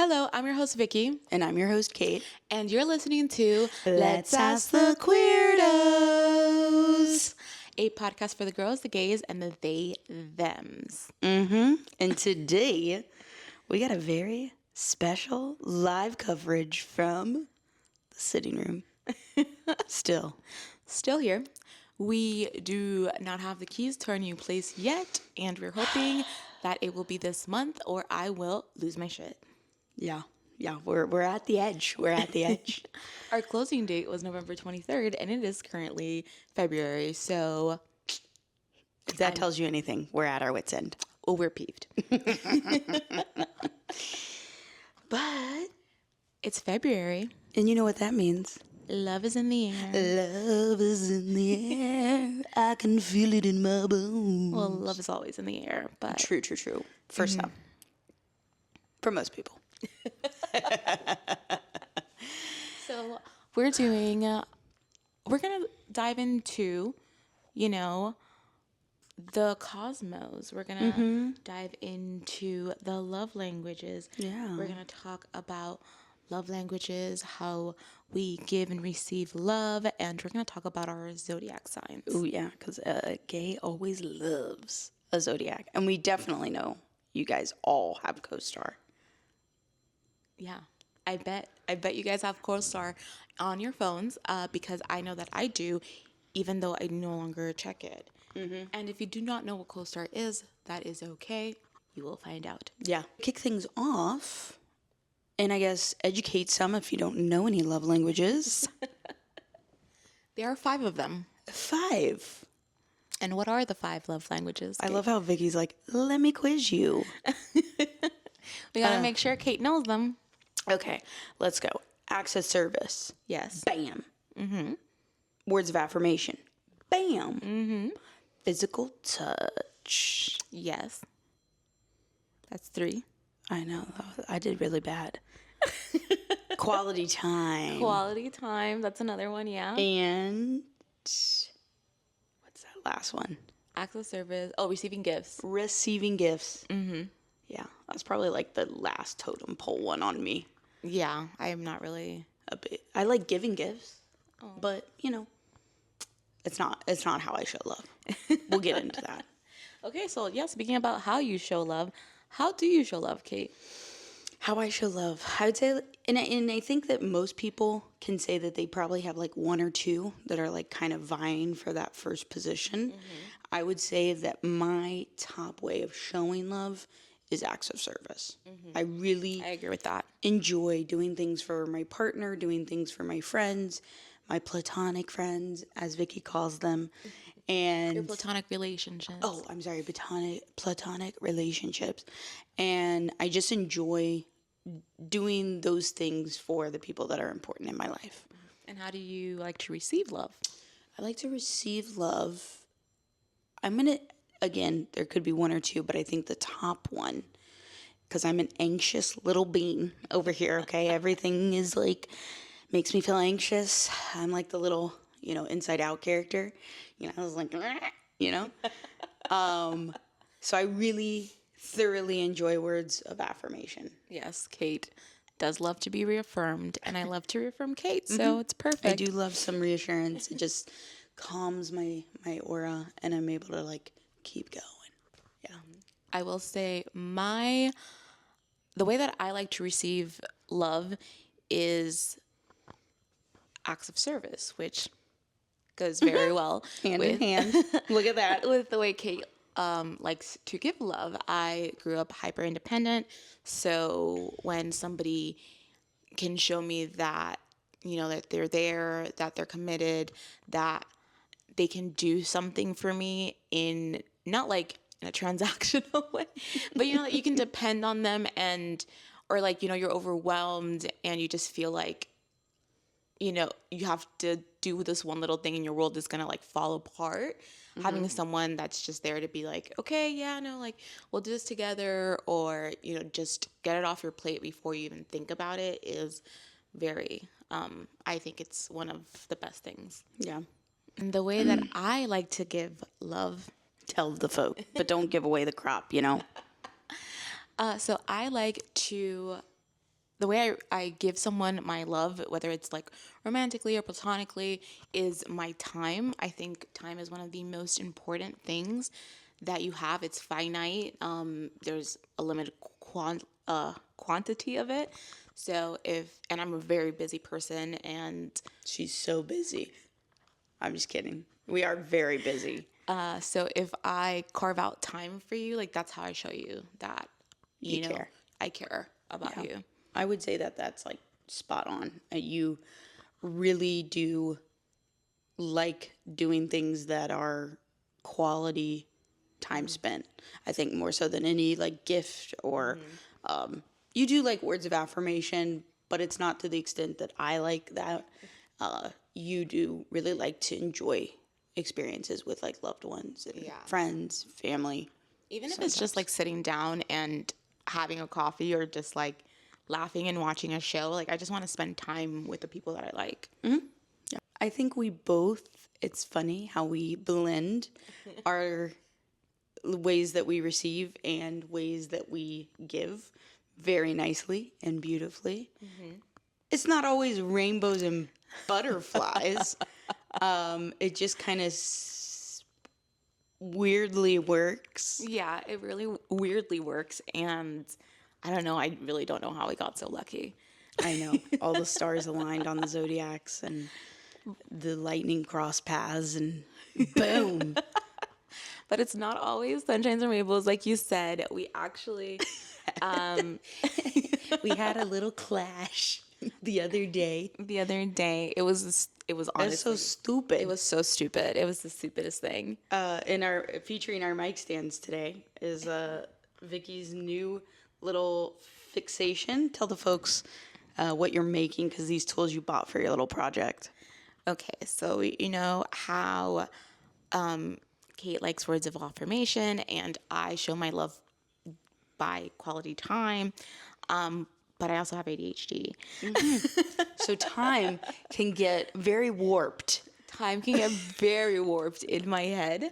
Hello, I'm your host, Vicky. And I'm your host, Kate. And you're listening to Let's Ask the Queerdos, a podcast for the girls, the gays, and the they, thems. And today, we got a very special live coverage from the sitting room. Still here. We do not have the keys to our new place yet, and we're hoping that it will be this month or I will lose my shit. Yeah, we're at the edge. We're at the edge. Our closing date was November 23rd, and it is currently February, so... If that tells you anything, we're at our wits' end. Oh, we're peeved. But it's February. And you know what that means. Love is in the air. Love is in the air. I can feel it in my bones. Well, love is always in the air, but... True. For some. For most people. So we're going to dive into, the cosmos. We're going to dive into the love languages. Yeah. We're going to talk about love languages, how we give and receive love, and we're going to talk about our zodiac signs. Oh, yeah, because gay always loves a zodiac. And we definitely know you guys all have co-star. Yeah, I bet you guys have co-star on your phones because I know that I do, even though I no longer check it. And if you do not know what co-star is, that is okay. You will find out. Yeah. Kick things off, and I guess educate some if you don't know any love languages. There are 5 of them. 5. And what are the 5 love languages? I love how Vicky's like, let me quiz you. We got to make sure Kate knows them. Okay, let's go. Acts of service. Yes. Bam. Words of affirmation. Bam. Physical touch. Yes. That's 3. I know. I did really bad. Quality time. Quality time. That's another one, yeah. And what's that last one? Acts of service. Oh, receiving gifts. Receiving gifts. Yeah, that's probably like the last totem pole one on me. Yeah, I am not really a bit. I like giving gifts, but it's not how I show love. We'll get into that. Okay, so yeah, speaking about how you show love, how do you show love, Kate? How I show love, I would say, and I think that most people can say that they probably have like 1 or 2 that are like kind of vying for that first position. I would say that my top way of showing love is acts of service. I agree with that. Enjoy doing things for my partner, doing things for my friends, my platonic friends, as Vicky calls them. And your platonic relationships. Oh, I'm sorry, platonic relationships. And I just enjoy doing those things for the people that are important in my life. And how do you like to receive love? I like to receive love. Again, there could be 1 or 2, but I think the top one, because I'm an anxious little bean over here, okay? Everything is like, makes me feel anxious. I'm like the little, inside out character. I was like, so I really thoroughly enjoy words of affirmation. Yes, Kate does love to be reaffirmed, and I love to reaffirm Kate, so it's perfect. I do love some reassurance. It just calms my aura, and I'm able to like keep going. Yeah. I will say the way that I like to receive love is acts of service, which goes very well hand in hand. Look at that. With the way Kate likes to give love. I grew up hyper independent, so when somebody can show me that that they're there, that they're committed, that they can do something for me in not like in a transactional way, but that you can depend on them, or you're overwhelmed and you just feel like you have to do this one little thing and your world is gonna like fall apart. Having someone that's just there to be like, okay, yeah, no, like we'll do this together, or just get it off your plate before you even think about it is very I think it's one of the best things. Yeah. And the way that I like to give love, tell the folk, but don't give away the crop, So I like to the way I give someone my love, whether it's like romantically or platonically, is my time. I think time is one of the most important things that you have. It's finite. There's a limited quantity of it. So and I'm a very busy person, and She's so busy. I'm just kidding. We are very busy. so if I carve out time for you, like that's how I show you that, You care. I care about you. I would say that that's like spot on. You really do like doing things that are quality time spent. I think more so than any like gift or you do like words of affirmation, but it's not to the extent that I like that. You do really like to enjoy experiences with like loved ones and friends, family. Even if it's just like sitting down and having a coffee or just like laughing and watching a show, like I just want to spend time with the people that I like. I think we both, it's funny how we blend our ways that we receive and ways that we give very nicely and beautifully. It's not always rainbows and butterflies. It just kind of weirdly works. Yeah, it really weirdly works. And I don't know, I really don't know how we got so lucky. I know. All the stars aligned on the zodiacs and the lightning crossed paths and boom. But it's not always sunshines and rainbows, like you said. We actually, We had a little clash the other day. it was honestly, That's so stupid. it was so stupid. It was the stupidest thing. In our featuring our mic stands today is Vicky's new little fixation. Tell the folks what you're making because these tools you bought for your little project. Okay, so you know how Kate likes words of affirmation, and I show my love by quality time. But I also have ADHD. So time can get very warped. Time can get very warped in my head,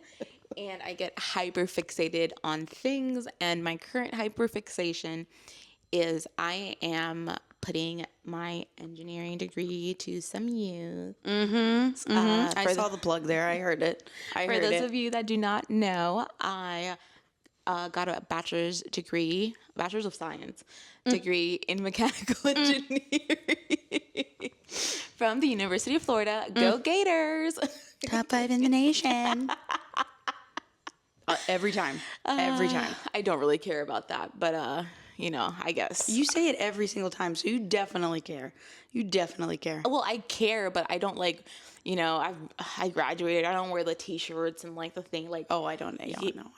and I get hyper fixated on things. And my current hyper fixation is I am putting my engineering degree to some use. I saw the plug there. I heard it. For those of you that do not know, I got a bachelor's of science degree in mechanical engineering from the University of Florida. Go Gators! Top 5 in the nation. Every time. Every time. I don't really care about that, but you know, I guess. You say it every single time, so you definitely care. You definitely care. Well, I care, but I don't like, you know, I graduated. I don't wear the t-shirts and like the thing like. Oh, I don't. Yeah, no.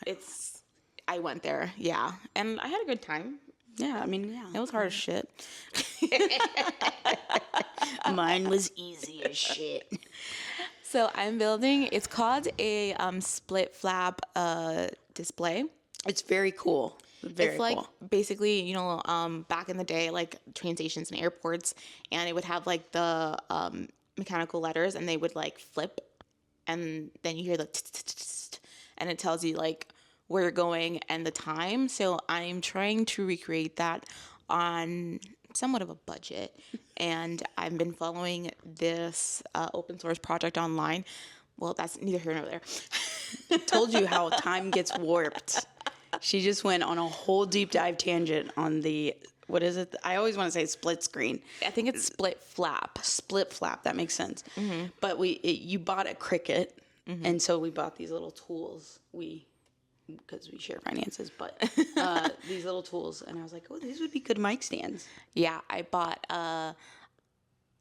I went there, yeah, and I had a good time. Yeah, I mean, yeah. It was hard as shit. Mine was easy as shit. So I'm building. It's called a split flap display. It's very cool. Very It's like cool. basically, you know, back in the day, like train stations and airports, and it would have like the mechanical letters, and they would like flip, and then you hear the and it tells you like where you're going and the time. So I'm trying to recreate that on somewhat of a budget, and I've been following this open source project online. Well, that's neither here nor there. Told you how time gets warped. She just went on a whole deep dive tangent on the, what is it? I always want to say split screen. I think it's split flap. Split flap, that makes sense. But you bought a Cricut, and so we bought these little tools. Because we share finances, but these little tools, and I was like, oh, these would be good mic stands. Yeah, I bought a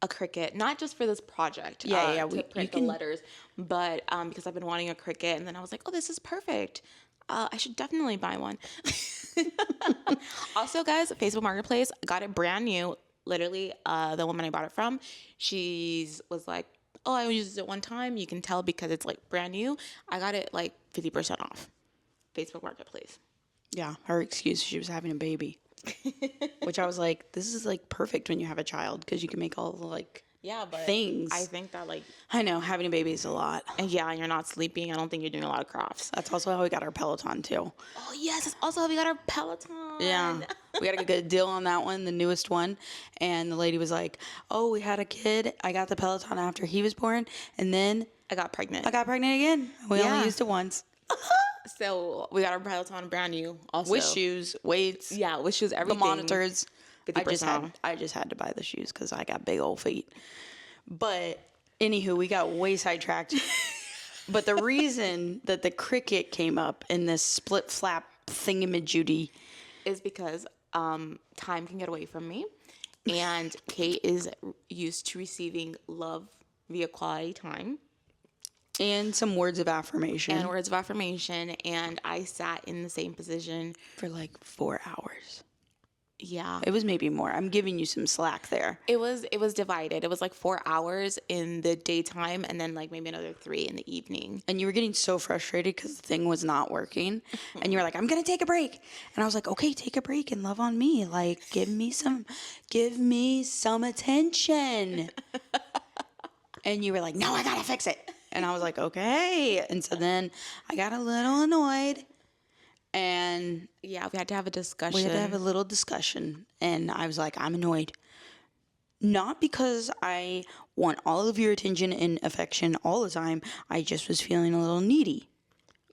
Cricut, not just for this project. To print the letters, but because I've been wanting a Cricut, and then I was like, oh, this is perfect. I should definitely buy one. Also, guys, Facebook Marketplace, got it brand new. Literally, the woman I bought it from, she was like, oh, I used it one time. You can tell because it's like brand new. I got it like 50% off. Facebook Marketplace. Yeah, her excuse, she was having a baby. Which I was like, this is like perfect when you have a child because you can make all the like Yeah, but things. I think that like, I know having a baby is a lot. and yeah, and you're not sleeping. I don't think you're doing a lot of crafts. That's also how we got our Peloton too. Oh yes, that's also how we got our Peloton. Yeah. We got a good deal on that one, the newest one. And the lady was like, oh, we had a kid. I got the Peloton after he was born. And then I got pregnant. I got pregnant again. We only Yeah. used it once. So we got our Peloton brand new. Also With shoes, weights, Yeah, with shoes, the everything. monitors. 50% I just had to buy the shoes because I got big old feet. But anywho, we got way sidetracked. But the reason that the cricket came up in this split flap thingamajooty is because time can get away from me, and Kate is used to receiving love via quality time and some words of affirmation and words of affirmation, and I sat in the same position. for like 4 hours. Yeah, It was maybe more. I'm giving you some slack there. it was divided. It was like 4 hours in the daytime, and then like maybe another 3 in the evening. And you were getting so frustrated because the thing was not working. And you were like, I'm going to take a break. And I was like, okay, take a break and love on me. Like, give me some attention. And you were like, no, I got to fix it. And I was like, okay. And so then I got a little annoyed. And Yeah, we had to have a discussion. we had to have a little discussion. And I was like, I'm annoyed. Not because I want all of your attention and affection all the time. I just was feeling a little needy.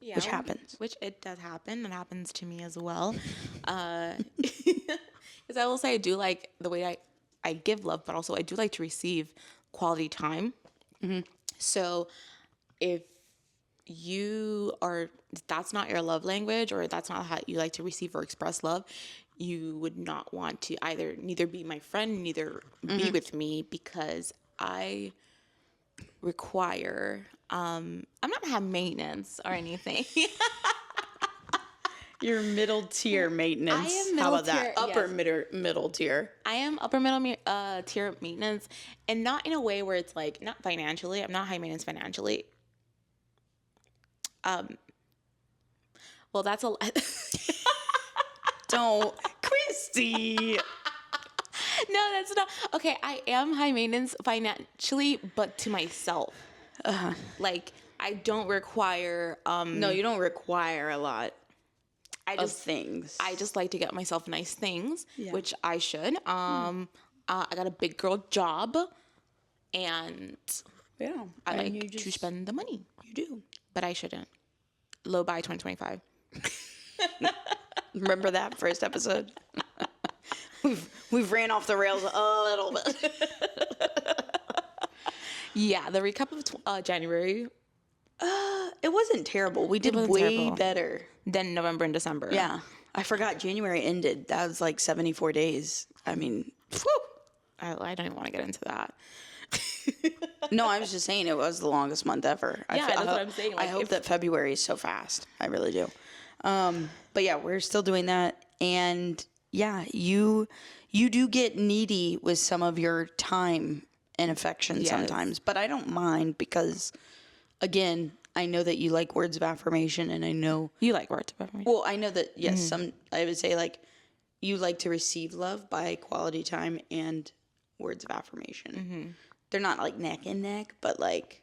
Yeah, which happens. Which it does happen. It happens to me as well. Because I will say I do like the way I give love, but also I do like to receive quality time. So if that's not your love language, or that's not how you like to receive or express love, you would not want to neither be my friend, neither be with me, because I require, I'm not high maintenance or anything. Your middle tier maintenance. I am How middle about that? tier, Upper yes. middle tier. I am upper middle tier maintenance, and not in a way where it's like, not financially. I'm not high maintenance financially. Well, that's a Don't, Christy. no, that's not okay. I am high maintenance financially, but to myself. Like, I don't require. No, you don't require a lot I of just things. I just like to get myself nice things, Yeah. which I should. I got a big girl job, and yeah. I and like you to just, spend the money, You do. but I shouldn't. Low buy 2025. Remember that first episode? We've ran off the rails a little bit. Yeah, the recap of January, It wasn't terrible. We did wasn't way terrible. better. then November and December. Yeah. I forgot January ended. That was like 74 days. I mean, whew. I don't even want to get into that. No, I was just saying it was the longest month ever. Yeah, that's what I'm saying. I Like, hope if- that February is so fast. I really do. But yeah, we're still doing that. And yeah, you do get needy with some of your time and affection Yes. sometimes. But I don't mind because, again, I know that you like words of affirmation, and I know, You like words of affirmation? well, I know that, yes, I would say like you like to receive love by quality time and words of affirmation. They're not like neck and neck, but like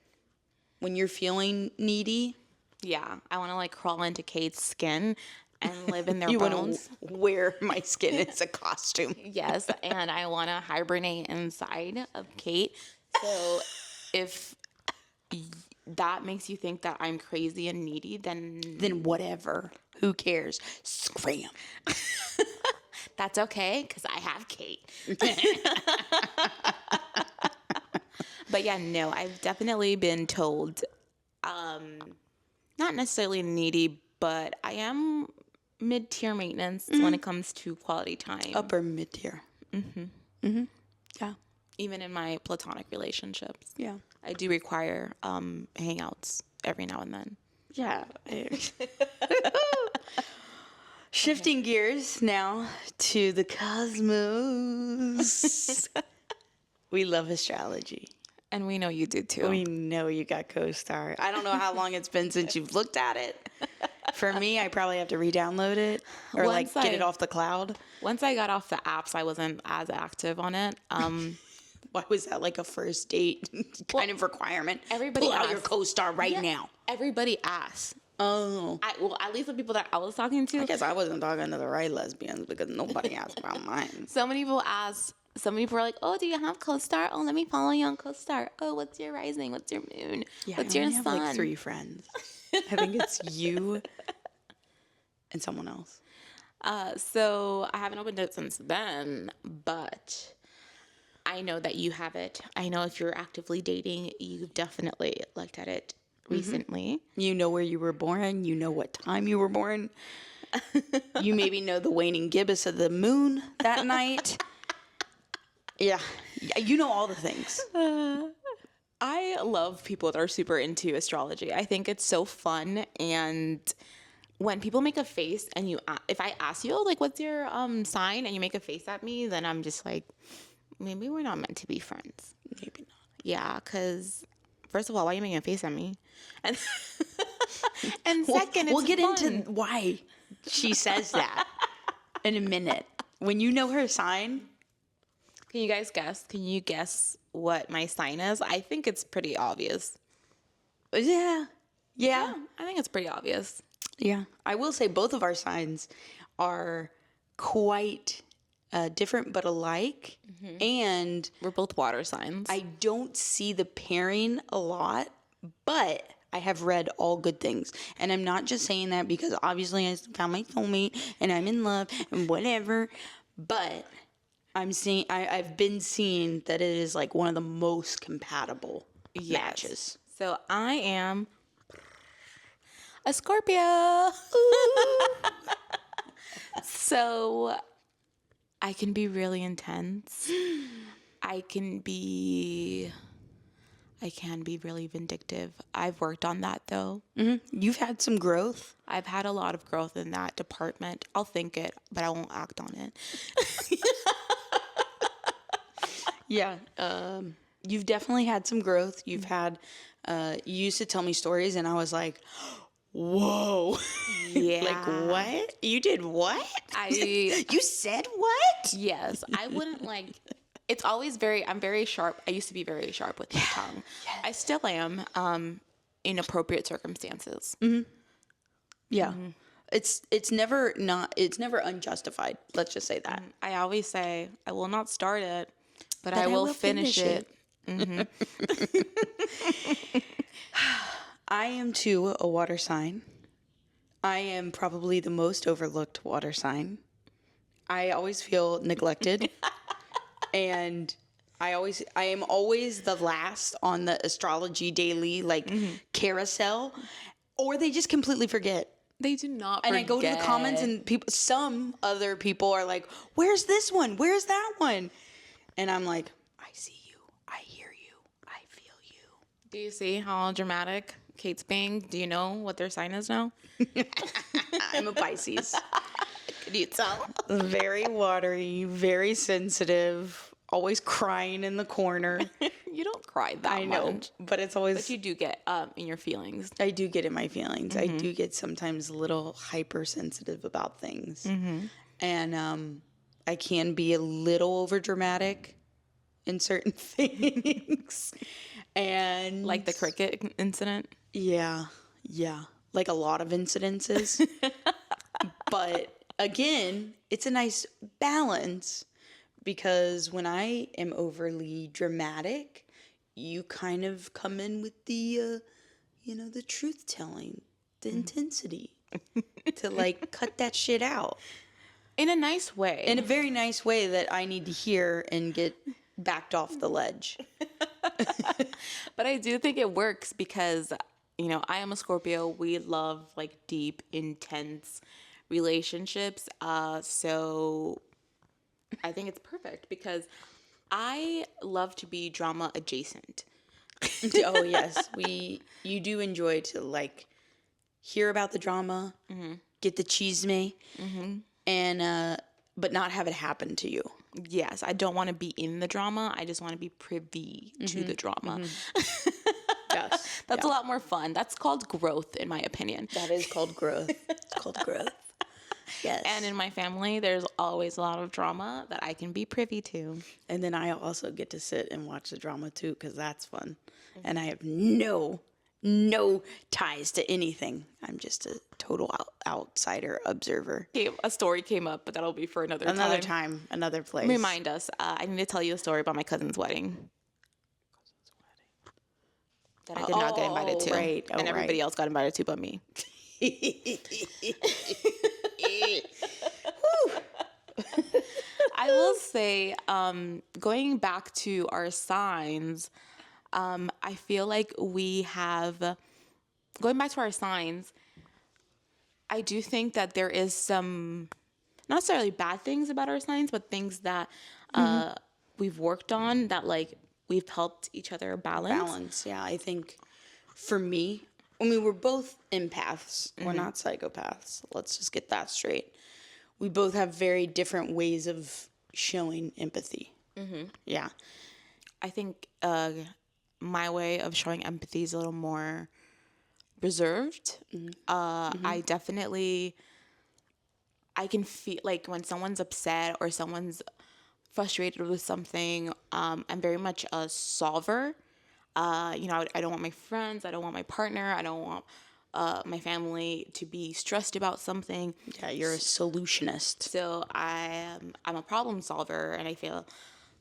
when you're feeling needy, Yeah, I want to like crawl into Kate's skin and live in their you want bones. to wear my skin as a costume. Yes, and I want to hibernate inside of Kate. So if that makes you think that I'm crazy and needy, then Then whatever. Who cares? Scram. that's okay, because I have Kate. But yeah, no, I've definitely been told, not necessarily needy, but I am mid-tier maintenance when it comes to quality time. Upper mid tier. Yeah. Even in my platonic relationships. Yeah. I do require hangouts every now and then. Yeah. Shifting gears now to the cosmos. We love astrology. And we know you do too. We know you got co-star. I don't know how long it's been since you've looked at it. For me, I probably have to re-download it or like Once get I- it off the cloud. Once I got off the apps, I wasn't as active on it. Why was that like a first date kind of requirement? everybody Pull out your asks. co-star right now. Everybody asks. Oh. Well, at least the people that I was talking to. I guess I wasn't talking to the right lesbians because nobody asked about mine. So many people ask. Some people are like, "Oh, do you have co-star? Oh, let me follow you on co-star. Oh, what's your rising? What's your moon? Yeah, what's I your only have sun?" like 3 friends. I think it's you and someone else. So I haven't opened it since then, but I know that you have it. I know if you're actively dating, you've definitely looked at it recently. You know where you were born. You know what time you were born. You maybe know the waning gibbous of the moon that night. Yeah, you know all the things. I love people that are super into astrology. I think it's so fun, and when people make a face and if I ask you, oh, like, what's your sign, and you make a face at me, then I'm just like, maybe we're not meant to be friends. Maybe not. Yeah, because first of all, why are you making a face at me? And and second, we'll it's get fun. into why she says that in a minute. When you know her sign, Can you guys guess? Can you guess what my sign is? I think it's pretty obvious. yeah. I think it's pretty obvious. Yeah, I will say both of our signs are quite different but alike. And We're both water signs. I don't see the pairing a lot, but I have read all good things. And I'm not just saying that because obviously I found my soulmate and I'm in love and whatever, but I've been seeing that it is like one of the most compatible matches. So I am a Scorpio. So I can be really intense. I can be really vindictive. I've worked on that though. You've had some growth. I've had a lot of growth in that department. I'll think it, but I won't act on it. Yeah. You've definitely had some growth. You've had, you used to tell me stories and I was like, whoa. Yeah. Like, what? You did what? You said what? Yes, I wouldn't like. It's always I'm very sharp. I used to be very sharp with my tongue. Yes. I still am, in appropriate circumstances. Yeah. It's never unjustified. Let's just say that. I always say, I will not start it, but I will finish it. I am too a water sign. I am probably the most overlooked water sign. I always feel neglected. And I am always the last on the astrology daily carousel, or they just completely forget. They do not And forget. I go to the comments and some other people are like, "Where's this one? Where's that one?" And I'm like, "I see you. I hear you. I feel you." Do you see how dramatic Kate's being? Do you know what their sign is now? I'm a Pisces. Can you tell? Very watery, very sensitive, always crying in the corner. You don't cry that I know, much. but it's always. But you do get in your feelings. I do get in my feelings. I do get sometimes a little hypersensitive about things. And I can be a little over dramatic in certain things. And Like the cricket incident. yeah. Like a lot of incidences. But again, it's a nice balance because when I am overly dramatic, you kind of come in with the the truth telling, the intensity to like cut that shit out In a nice way. in a very nice way that I need to hear and get backed off the ledge. But I do think it works because, I am a Scorpio. We love like deep, intense relationships. So I think it's perfect because I love to be drama adjacent. Oh yes, you do enjoy to like hear about the drama, get the chisme, and but not have it happen to you. Yes, I don't want to be in the drama. I just want to be privy to the drama. Yes, That's a lot more fun. That's called growth, in my opinion. that is called growth. It's called growth. Yes. And in my family, there's always a lot of drama that I can be privy to. And then I also get to sit and watch the drama too, because that's fun. And I have no ties to anything. I'm just a total outsider observer. Okay, a story came up, but that'll be for another Time, another place. Remind us. I need to tell you a story about my cousin's wedding. That I did not get invited to. Right. And everybody else got invited to but me. I will say, going back to our signs, I feel like going back to our signs, I do think that there is some, not necessarily bad things about our signs, but things that we've worked on that like we've helped each other balance. Yeah. I think for me, I mean, we're both empaths. We're not psychopaths. Let's just get that straight. We both have very different ways of showing empathy. Yeah. I think my way of showing empathy is a little more reserved. I can feel like when someone's upset or someone's frustrated with something, I'm very much a solver. I don't want my friends, I don't want my partner, I don't want my family to be stressed about something. Yeah, you're a solutionist. So I'm a problem solver, and I feel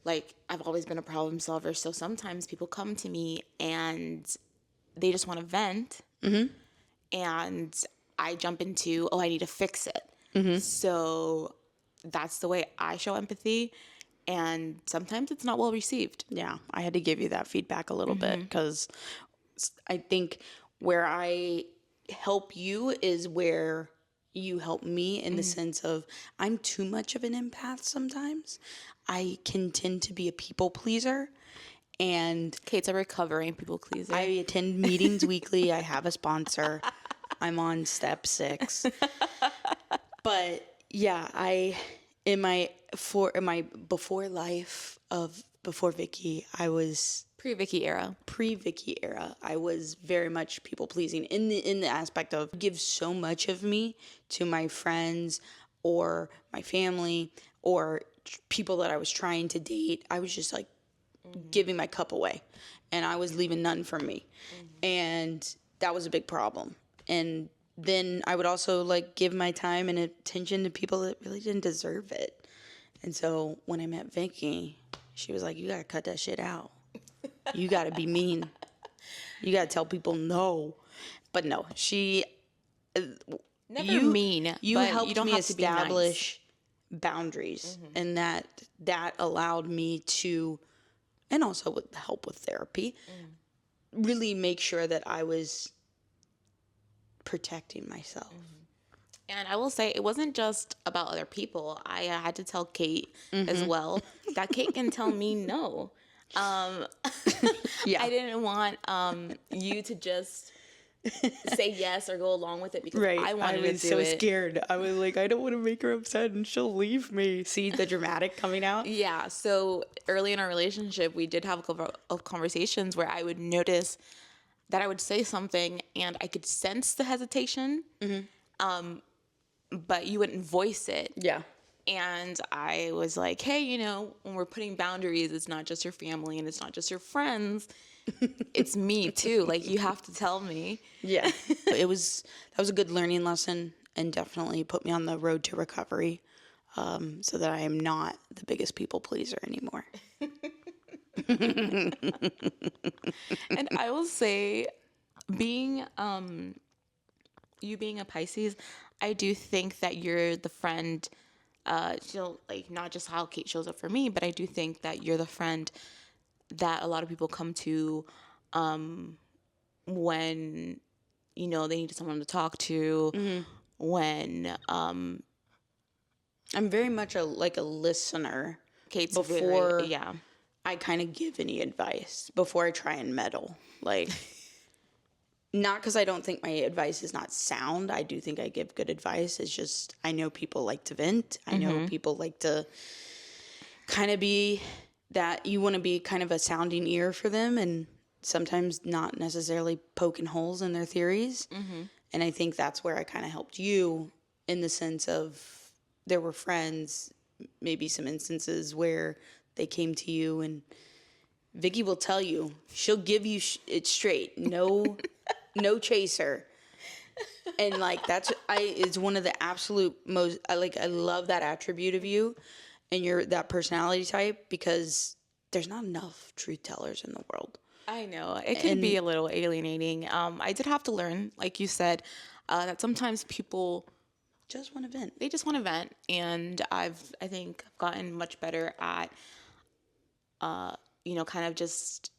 like I've always been a problem solver. So sometimes people come to me and they just want to vent, and I jump into, I need to fix it. So that's the way I show empathy. And sometimes it's not well received. Yeah, I had to give you that feedback a little bit, because I think where I help you is where you help me, in the sense of I'm too much of an empath sometimes. I can tend to be a people pleaser. And Kate's a recovering people pleaser. I attend meetings weekly. I have a sponsor. I'm on step 6. But yeah, in my before life of before Vicky, I was pre-Vicky era. Pre-Vicky era, I was very much people pleasing in the aspect of give so much of me to my friends or my family or people that I was trying to date. I was just like giving my cup away, and I was leaving none for me, and that was a big problem. And then I would also like give my time and attention to people that really didn't deserve it. And so when I met Vicky, she was like, you got to cut that shit out. You got to be mean. You got to tell people no. But no, she... Never mean, you but helped you don't me have to be nice. establish boundaries. And that allowed me to, and also with the help with therapy, really make sure that I was protecting myself. And I will say, it wasn't just about other people. I had to tell Kate as well that Kate can tell me no. Yeah. I didn't want you to just say yes or go along with it because I wanted to do it. I was so scared. I was like, I don't want to make her upset and she'll leave me. See the dramatic coming out? Yeah. So early in our relationship, we did have a couple of conversations where I would notice that I would say something and I could sense the hesitation, but you wouldn't voice it. Yeah. And I was like, hey, when we're putting boundaries, it's not just your family and it's not just your friends. It's me too. Like, you have to tell me. Yeah. That was a good learning lesson, and definitely put me on the road to recovery, so that I am not the biggest people pleaser anymore. And I will say, you being a Pisces, I do think that you're the friend, not just how Kate shows up for me, but I do think that you're the friend that a lot of people come to when, they need someone to talk to, when... I'm very much a listener. Kate's before very, yeah. I kind of give any advice, before I try and meddle. Like, not because I don't think my advice is not sound. I do think I give good advice. It's just, I know people like to vent. I know people like to kind of be that, you want to be kind of a sounding ear for them, and sometimes not necessarily poking holes in their theories. And I think that's where I kind of helped you in the sense of there were friends, maybe some instances where they came to you, and Vicky will tell you, she'll give you it straight, no, no chaser. And like it's one of the absolute most I love that attribute of you and your that personality type, because there's not enough truth tellers in the world. I know it can be a little alienating. I did have to learn, like you said, that sometimes people Just one event. they just want to vent, and I think gotten much better at kind of just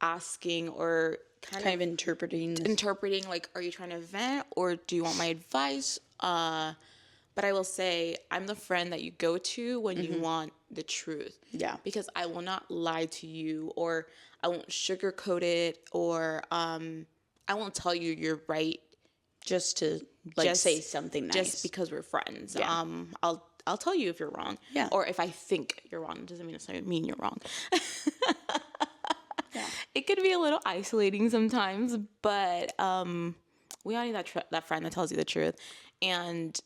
asking or Kind of interpreting, like, are you trying to vent or do you want my advice? But I will say I'm the friend that you go to when you want the truth. Yeah. Because I will not lie to you, or I won't sugarcoat it, or I won't tell you you're right just to say something nice. Just because we're friends. Yeah. I'll tell you if you're wrong. Yeah. Or if I think you're wrong. It doesn't necessarily mean you're wrong. Yeah. It could be a little isolating sometimes, but we all need that friend that tells you the truth. And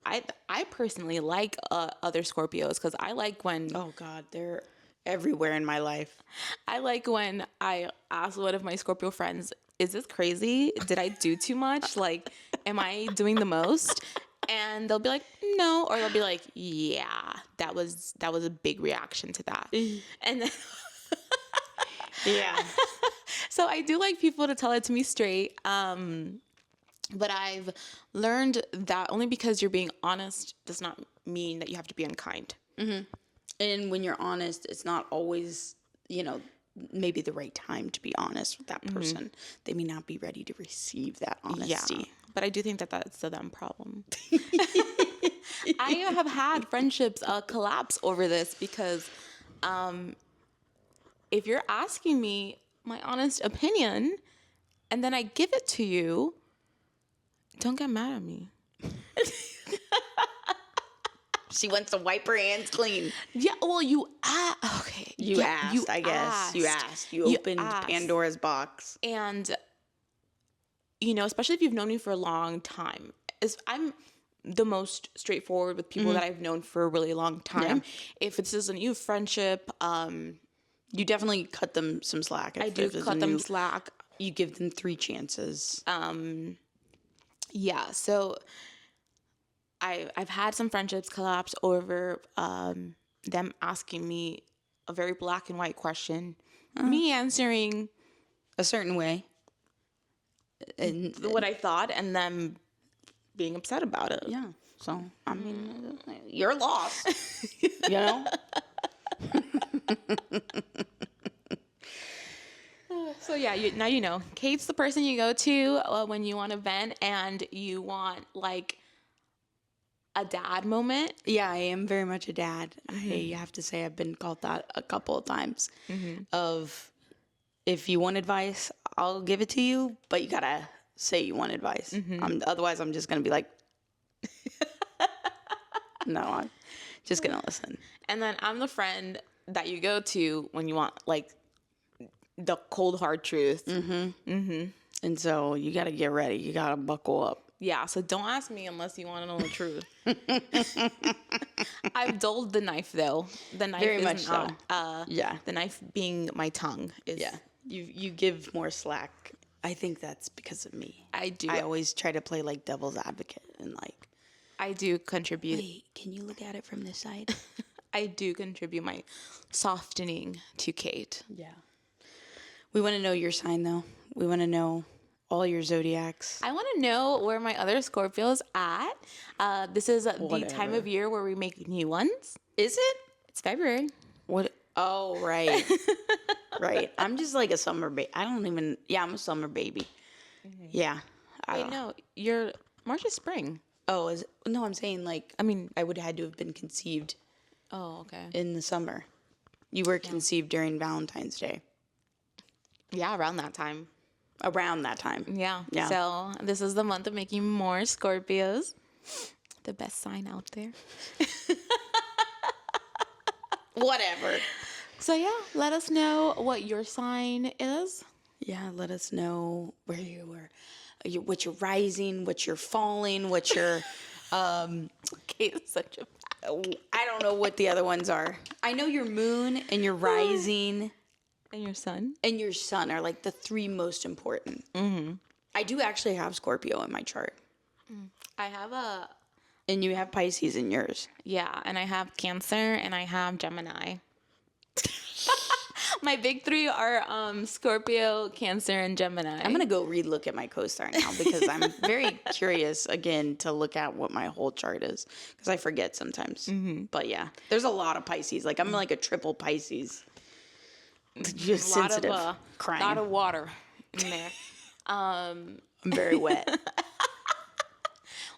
I personally like other Scorpios, because I like when... Oh, God, they're everywhere in my life. I like when I ask one of my Scorpio friends, is this crazy? Did I do too much? Like, am I doing the most? And they'll be like, no. Or they'll be like, yeah, that was a big reaction to that. And then... Yeah. So I do like people to tell it to me straight. But I've learned that only because you're being honest does not mean that you have to be unkind. Mm-hmm. And when you're honest, it's not always, maybe the right time to be honest with that person. Mm-hmm. They may not be ready to receive that honesty. Yeah, but I do think that that's a them problem. I have had friendships collapse over this, because if you're asking me my honest opinion and then I give it to you, don't get mad at me. She wants to wipe her hands clean. Yeah, well, you asked. Okay. You asked, I guess. You asked. You opened Pandora's box. And, especially if you've known me for a long time. I'm the most straightforward with people that I've known for a really long time. Yeah. If this is a new friendship... you definitely cut them some slack. I do cut them slack. You give them 3 chances. Yeah, so I've had some friendships collapse over them asking me a very black and white question, me answering a certain way, and what I thought, and them being upset about it. Yeah. So I mean, you're lost. You know. So yeah, now you know. Kate's the person you go to when you want to vent and you want like a dad moment. Yeah, I am very much a dad. I have to say I've been called that a couple of times. Of if you want advice, I'll give it to you, but you gotta say you want advice. Otherwise, I'm just gonna be like, no, I'm just gonna listen. And then I'm the friend that you go to when you want like the cold hard truth. And so you got to get ready. You got to buckle up. Yeah, so don't ask me unless you want to know the truth. I've dulled the knife though. The knife very is much not, so. Yeah, the knife being my tongue is. Yeah, you give more slack. I think that's because of me. I do. I always try to play like devil's advocate and like. I do contribute. Wait, can you look at it from this side? I do contribute my softening to Kate. Yeah. We want to know your sign, though. We want to know all your zodiacs. I want to know where my other Scorpios at. This is the time of year where we make new ones. Is it? It's February. What? Oh, right. Right. I'm just like a summer baby. I'm a summer baby. Yeah. Wait, no. You're March is spring. Oh, no, I'm saying like, I would have had to have been conceived. Oh, okay. In the summer. You were conceived during Valentine's Day. Yeah, around that time. Around that time. Yeah. So this is the month of making more Scorpios. The best sign out there. Whatever. So yeah, let us know what your sign is. Yeah, let us know where you were, what you're rising, what you're falling, what your Okay, such a I don't know what the other ones are. I know your moon and your rising and your son. and your sun are like the three most important. Mm-hmm. I do actually have Scorpio in my chart. I have And you have Pisces in yours. and I have Cancer and I have Gemini. My big three are Scorpio, Cancer, and Gemini. I'm going to go relook at my co-star now because I'm very curious again to look at what my whole chart is because I forget sometimes. Mm-hmm. But yeah, there's a lot of Pisces. Like I'm like a triple Pisces. Just sensitive. Crying. A lot of water in there. I'm very wet.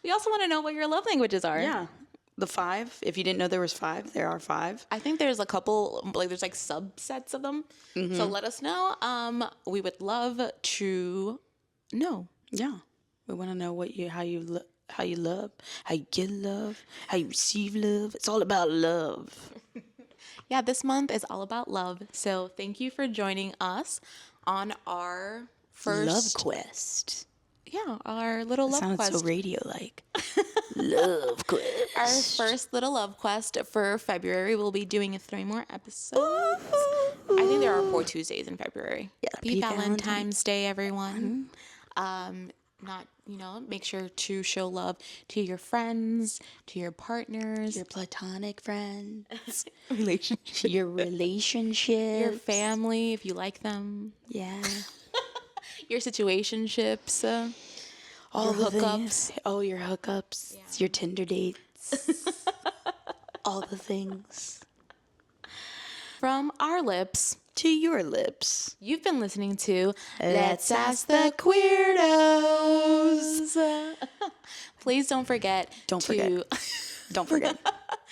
We also want to know what your love languages are. Yeah. The 5. If you didn't know there was 5, there are 5. I think there's a couple, like there's like subsets of them. Mm-hmm. So let us know. We would love to know. Yeah. We want to know how you love, how you get love, how you receive love. It's all about love. Yeah, this month is all about love. So thank you for joining us on our first love quest. Yeah, our little love Sounds quest. so radio-like. Love quest. Our first little love quest for February. We'll be doing 3 more episodes. I think there are 4 Tuesdays in February. Yeah, Happy Valentine's Day, everyone. Make sure to show love to your friends, to your partners, Your platonic friends. relationship, Your relationship. your family, if you like them. Yeah. Your situationships, All your the hookups. things. Oh, your hookups. Yeah. Your Tinder dates. All the things. From our lips To your lips. you've been listening to Let's Ask the Queerdos. Please don't forget Don't forget. Don't forget.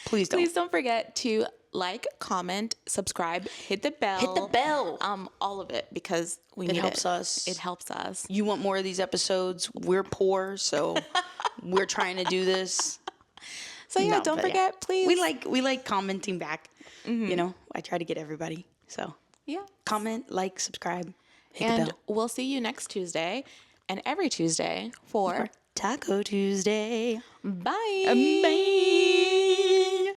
Please don't. Please don't forget to like, comment, subscribe, hit the bell. Hit the bell. All of it because we need it. It helps us. It helps us. You want more of these episodes? We're poor, so we're trying to do this. So yeah, don't forget, please. We like commenting back. Mm-hmm. You know, I try to get everybody. So yeah, comment, like, subscribe, hit the and bell. we'll see you next Tuesday and every Tuesday for Taco Tuesday. Bye. Bye.